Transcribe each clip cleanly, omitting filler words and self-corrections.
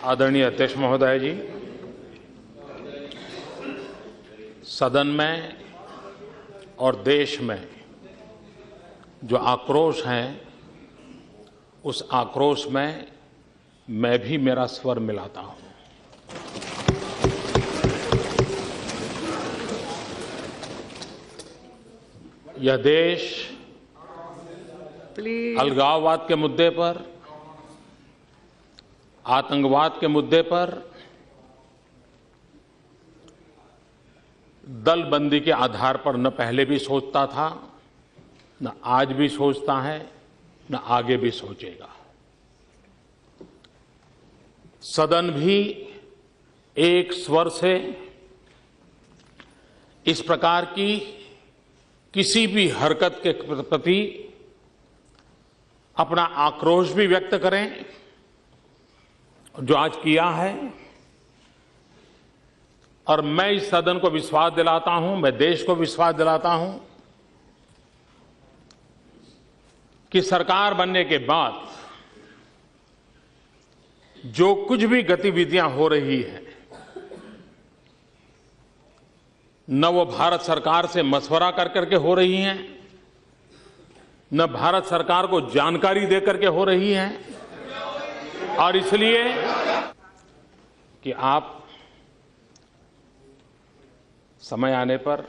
आदरणीय अध्यक्ष महोदय जी, सदन में और देश में जो आक्रोश है, उस आक्रोश में मैं भी मेरा स्वर मिलाता हूं। यह देश अलगाववाद के मुद्दे पर, आतंकवाद के मुद्दे पर दलबंदी के आधार पर न पहले भी सोचता था, न आज भी सोचता है, न आगे भी सोचेगा। सदन भी एक स्वर से इस प्रकार की किसी भी हरकत के प्रति अपना आक्रोश भी व्यक्त करें, जो आज किया है। और मैं इस सदन को विश्वास दिलाता हूं, मैं देश को विश्वास दिलाता हूं कि सरकार बनने के बाद जो कुछ भी गतिविधियां हो रही हैं, न वो भारत सरकार से मशवरा कर करके हो रही हैं, न भारत सरकार को जानकारी दे करके हो रही हैं। और इसलिए कि आप समय आने पर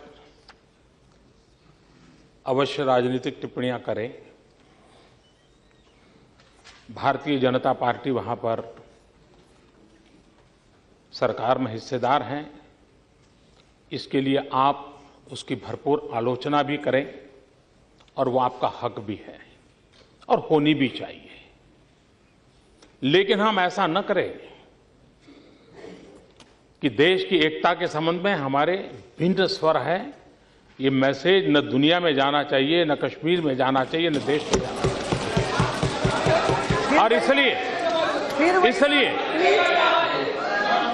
अवश्य राजनीतिक टिप्पणियां करें। भारतीय जनता पार्टी वहां पर सरकार में हिस्सेदार हैं, इसके लिए आप उसकी भरपूर आलोचना भी करें, और वो आपका हक भी है और होनी भी चाहिए। लेकिन हम ऐसा न करें कि देश की एकता के संबंध में हमारे भिन्न स्वर है। ये मैसेज न दुनिया में जाना चाहिए, न कश्मीर में जाना चाहिए, न देश में जाना चाहिए। और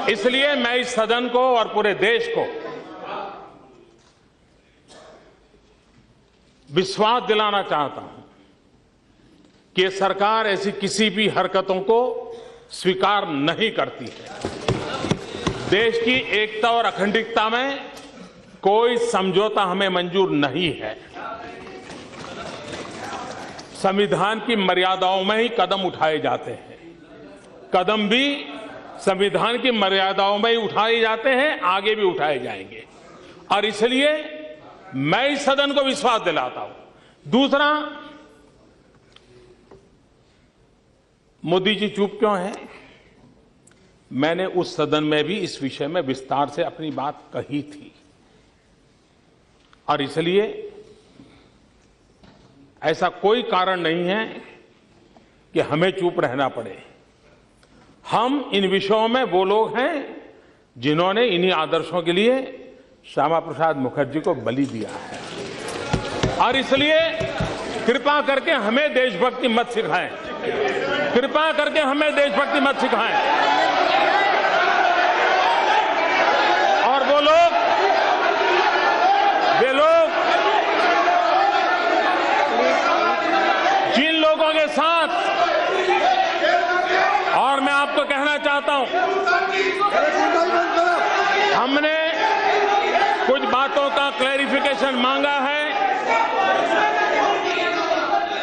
इसलिए मैं इस सदन को और पूरे देश को विश्वास दिलाना चाहता हूं कि सरकार ऐसी किसी भी हरकतों को स्वीकार नहीं करती है। देश की एकता और अखंडता में कोई समझौता हमें मंजूर नहीं है। संविधान की मर्यादाओं में ही कदम उठाए जाते हैं। कदम भी संविधान की मर्यादाओं में ही उठाए जाते हैं, आगे भी उठाए जाएंगे। और इसलिए मैं इस सदन को विश्वास दिलाता हूं। दूसरा, मोदी जी चुप क्यों हैं? मैंने उस सदन में भी इस विषय में विस्तार से अपनी बात कही थी, और इसलिए ऐसा कोई कारण नहीं है कि हमें चुप रहना पड़े। हम इन विषयों में वो लोग हैं जिन्होंने इन्हीं आदर्शों के लिए श्यामा प्रसाद मुखर्जी को बलि दिया है। और इसलिए कृपा करके हमें देशभक्ति मत सिखाएं, कृपा करके हमें देशभक्ति मत सिखाएं। और वो लोग जिन लोगों के साथ, और मैं आपको कहना चाहता हूं, हमने कुछ बातों का क्लैरिफिकेशन मांगा है,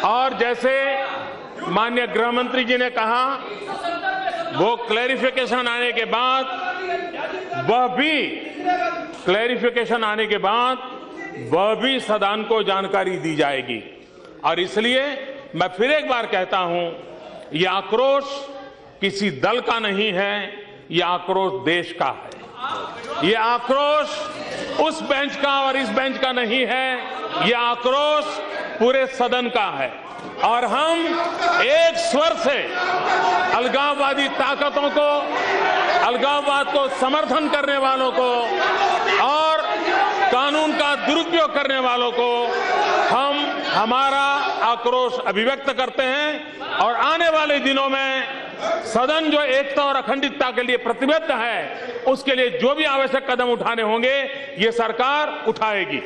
और जैसे माननीय गृह मंत्री जी ने कहा, वो क्लैरिफिकेशन आने के बाद, वह भी सदन को जानकारी दी जाएगी। और इसलिए मैं फिर एक बार कहता हूं, यह आक्रोश किसी दल का नहीं है, यह आक्रोश देश का है। यह आक्रोश उस बेंच का और इस बेंच का नहीं है, यह आक्रोश पूरे सदन का है। और हम एक स्वर से अलगाववादी ताकतों को, अलगाववाद को समर्थन करने वालों को और कानून का दुरुपयोग करने वालों को हम हमारा आक्रोश अभिव्यक्त करते हैं। और आने वाले दिनों में सदन जो एकता और अखंडता के लिए प्रतिबद्ध है, उसके लिए जो भी आवश्यक कदम उठाने होंगे, ये सरकार उठाएगी।